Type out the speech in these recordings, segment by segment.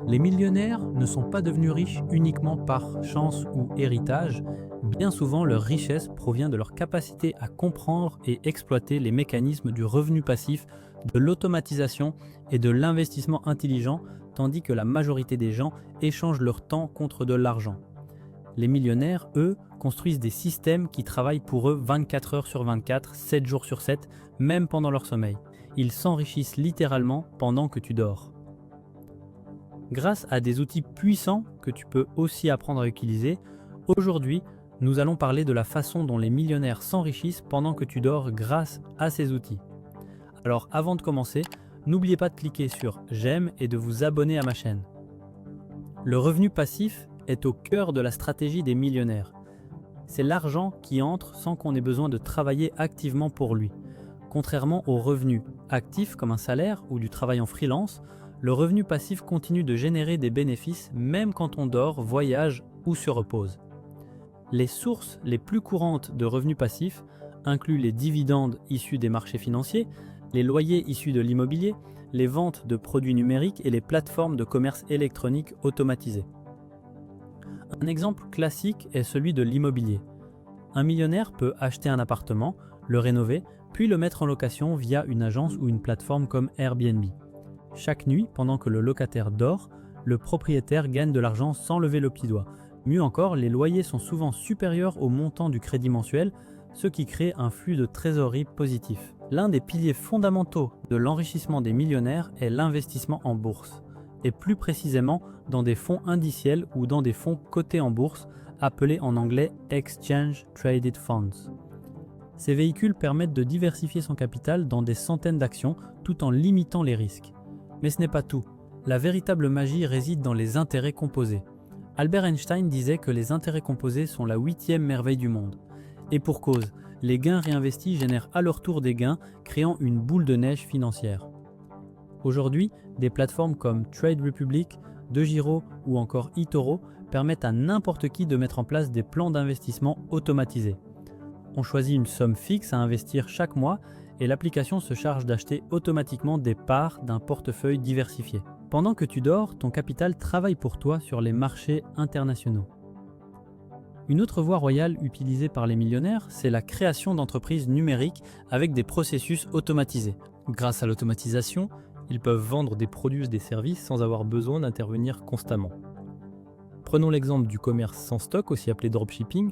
Les millionnaires ne sont pas devenus riches uniquement par chance ou héritage. Bien souvent, leur richesse provient de leur capacité à comprendre et exploiter les mécanismes du revenu passif, de l'automatisation et de l'investissement intelligent, tandis que la majorité des gens échangent leur temps contre de l'argent. Les millionnaires, eux, construisent des systèmes qui travaillent pour eux 24 heures sur 24, 7 jours sur 7, même pendant leur sommeil. Ils s'enrichissent littéralement pendant que tu dors. Grâce à des outils puissants que tu peux aussi apprendre à utiliser, aujourd'hui, nous allons parler de la façon dont les millionnaires s'enrichissent pendant que tu dors grâce à ces outils. Alors avant de commencer, n'oubliez pas de cliquer sur j'aime et de vous abonner à ma chaîne. Le revenu passif est au cœur de la stratégie des millionnaires. C'est l'argent qui entre sans qu'on ait besoin de travailler activement pour lui. Contrairement aux revenus actifs comme un salaire ou du travail en freelance, le revenu passif continue de générer des bénéfices même quand on dort, voyage ou se repose. Les sources les plus courantes de revenus passifs incluent les dividendes issus des marchés financiers, les loyers issus de l'immobilier, les ventes de produits numériques et les plateformes de commerce électronique automatisées. Un exemple classique est celui de l'immobilier. Un millionnaire peut acheter un appartement, le rénover, puis le mettre en location via une agence ou une plateforme comme Airbnb. Chaque nuit, pendant que le locataire dort, le propriétaire gagne de l'argent sans lever le petit doigt. Mieux encore, les loyers sont souvent supérieurs au montant du crédit mensuel, ce qui crée un flux de trésorerie positif. L'un des piliers fondamentaux de l'enrichissement des millionnaires est l'investissement en bourse, et plus précisément dans des fonds indiciels ou dans des fonds cotés en bourse, appelés en anglais Exchange Traded Funds. Ces véhicules permettent de diversifier son capital dans des centaines d'actions tout en limitant les risques. Mais ce n'est pas tout. La véritable magie réside dans les intérêts composés. Albert Einstein disait que les intérêts composés sont la 8e merveille du monde. Et pour cause, les gains réinvestis génèrent à leur tour des gains, créant une boule de neige financière. Aujourd'hui, des plateformes comme Trade Republic, DeGiro ou encore eToro permettent à n'importe qui de mettre en place des plans d'investissement automatisés. On choisit une somme fixe à investir chaque mois et l'application se charge d'acheter automatiquement des parts d'un portefeuille diversifié. Pendant que tu dors, ton capital travaille pour toi sur les marchés internationaux. Une autre voie royale utilisée par les millionnaires, c'est la création d'entreprises numériques avec des processus automatisés. Grâce à l'automatisation, ils peuvent vendre des produits et des services sans avoir besoin d'intervenir constamment. Prenons l'exemple du commerce sans stock, aussi appelé dropshipping.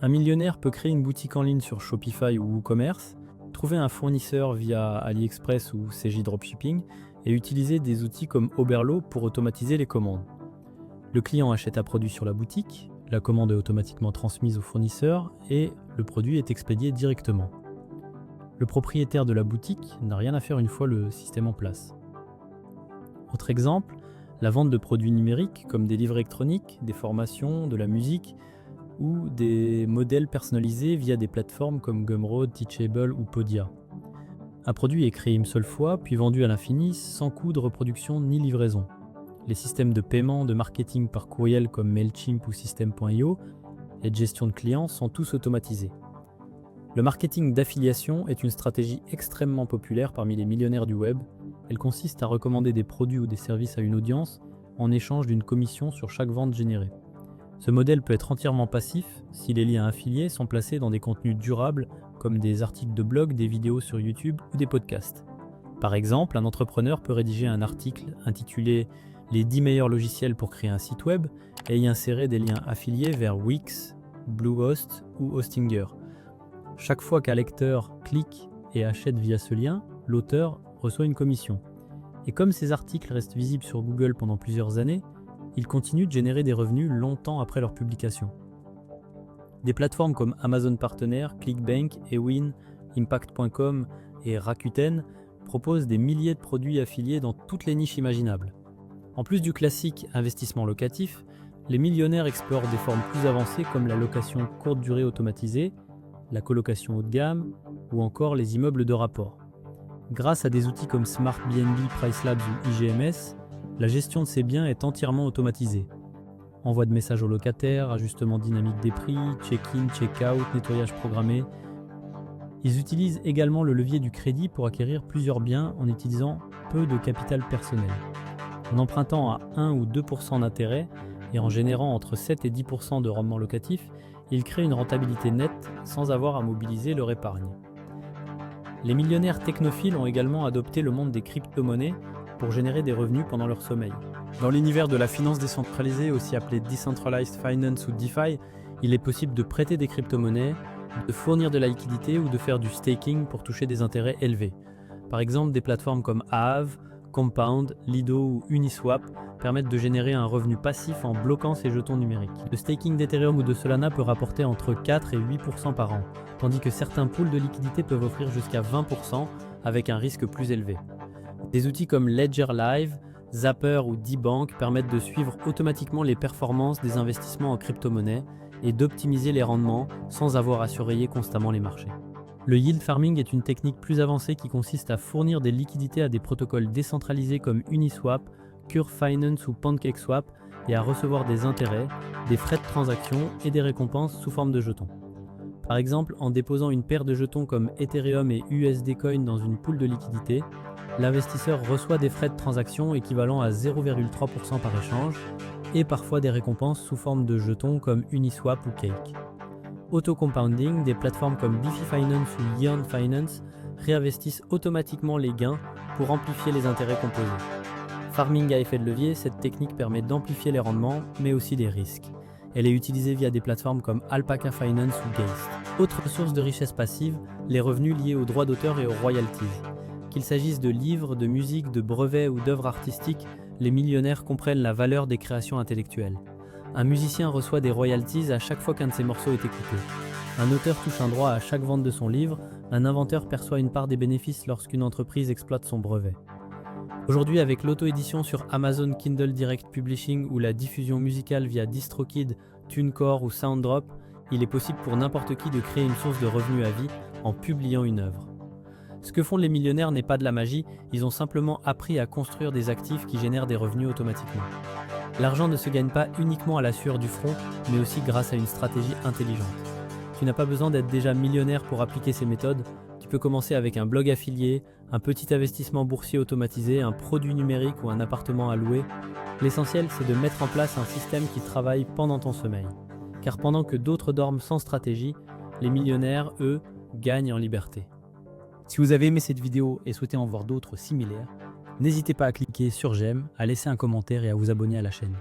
Un millionnaire peut créer une boutique en ligne sur Shopify ou WooCommerce, trouver un fournisseur via AliExpress ou CJ Dropshipping et utiliser des outils comme Oberlo pour automatiser les commandes. Le client achète un produit sur la boutique, la commande est automatiquement transmise au fournisseur et le produit est expédié directement. Le propriétaire de la boutique n'a rien à faire une fois le système en place. Autre exemple, la vente de produits numériques comme des livres électroniques, des formations, de la musique ou des modèles personnalisés via des plateformes comme Gumroad, Teachable ou Podia. Un produit est créé une seule fois, puis vendu à l'infini, sans coût de reproduction ni livraison. Les systèmes de paiement, de marketing par courriel comme Mailchimp ou System.io et de gestion de clients sont tous automatisés. Le marketing d'affiliation est une stratégie extrêmement populaire parmi les millionnaires du web. Elle consiste à recommander des produits ou des services à une audience en échange d'une commission sur chaque vente générée. Ce modèle peut être entièrement passif si les liens affiliés sont placés dans des contenus durables comme des articles de blog, des vidéos sur YouTube ou des podcasts. Par exemple, un entrepreneur peut rédiger un article intitulé « Les 10 meilleurs logiciels pour créer un site web » et y insérer des liens affiliés vers Wix, Bluehost ou Hostinger. Chaque fois qu'un lecteur clique et achète via ce lien, l'auteur reçoit une commission. Et comme ces articles restent visibles sur Google pendant plusieurs années, ils continuent de générer des revenus longtemps après leur publication. Des plateformes comme Amazon Partenaire, ClickBank, Ewin, Impact.com et Rakuten proposent des milliers de produits affiliés dans toutes les niches imaginables. En plus du classique investissement locatif, les millionnaires explorent des formes plus avancées comme la location courte durée automatisée, la colocation haut de gamme ou encore les immeubles de rapport. Grâce à des outils comme SmartBNB, Pricelabs ou IGMS, la gestion de ces biens est entièrement automatisée. Envoi de messages aux locataires, ajustement dynamique des prix, check-in, check-out, nettoyage programmé. Ils utilisent également le levier du crédit pour acquérir plusieurs biens en utilisant peu de capital personnel. En empruntant à 1 ou 2% d'intérêt et en générant entre 7 et 10% de rendement locatif, ils créent une rentabilité nette sans avoir à mobiliser leur épargne. Les millionnaires technophiles ont également adopté le monde des crypto-monnaies pour générer des revenus pendant leur sommeil. Dans l'univers de la finance décentralisée, aussi appelée Decentralized Finance ou DeFi, il est possible de prêter des crypto-monnaies, de fournir de la liquidité ou de faire du staking pour toucher des intérêts élevés. Par exemple, des plateformes comme Aave, Compound, Lido ou Uniswap permettent de générer un revenu passif en bloquant ces jetons numériques. Le staking d'Ethereum ou de Solana peut rapporter entre 4 et 8% par an, tandis que certains pools de liquidité peuvent offrir jusqu'à 20% avec un risque plus élevé. Des outils comme Ledger Live, Zapper ou D-Bank permettent de suivre automatiquement les performances des investissements en crypto-monnaie et d'optimiser les rendements sans avoir à surveiller constamment les marchés. Le yield farming est une technique plus avancée qui consiste à fournir des liquidités à des protocoles décentralisés comme Uniswap, Curve Finance ou PancakeSwap et à recevoir des intérêts, des frais de transaction et des récompenses sous forme de jetons. Par exemple, en déposant une paire de jetons comme Ethereum et USD Coin dans une pool de liquidité, l'investisseur reçoit des frais de transaction équivalents à 0,3% par échange et parfois des récompenses sous forme de jetons comme Uniswap ou Cake. Auto-compounding, des plateformes comme Bifi Finance ou Yearn Finance réinvestissent automatiquement les gains pour amplifier les intérêts composés. Farming à effet de levier, cette technique permet d'amplifier les rendements, mais aussi les risques. Elle est utilisée via des plateformes comme Alpaca Finance ou Geist. Autre source de richesse passive, les revenus liés aux droits d'auteur et aux royalties. Qu'il s'agisse de livres, de musique, de brevets ou d'œuvres artistiques, les millionnaires comprennent la valeur des créations intellectuelles. Un musicien reçoit des royalties à chaque fois qu'un de ses morceaux est écouté. Un auteur touche un droit à chaque vente de son livre, un inventeur perçoit une part des bénéfices lorsqu'une entreprise exploite son brevet. Aujourd'hui, avec l'auto-édition sur Amazon Kindle Direct Publishing ou la diffusion musicale via DistroKid, TuneCore ou SoundDrop, il est possible pour n'importe qui de créer une source de revenus à vie en publiant une œuvre. Ce que font les millionnaires n'est pas de la magie, ils ont simplement appris à construire des actifs qui génèrent des revenus automatiquement. L'argent ne se gagne pas uniquement à la sueur du front, mais aussi grâce à une stratégie intelligente. Tu n'as pas besoin d'être déjà millionnaire pour appliquer ces méthodes, tu peux commencer avec un blog affilié, un petit investissement boursier automatisé, un produit numérique ou un appartement à louer. L'essentiel, c'est de mettre en place un système qui travaille pendant ton sommeil. Car pendant que d'autres dorment sans stratégie, les millionnaires, eux, gagnent en liberté. Si vous avez aimé cette vidéo et souhaitez en voir d'autres similaires, n'hésitez pas à cliquer sur j'aime, à laisser un commentaire et à vous abonner à la chaîne.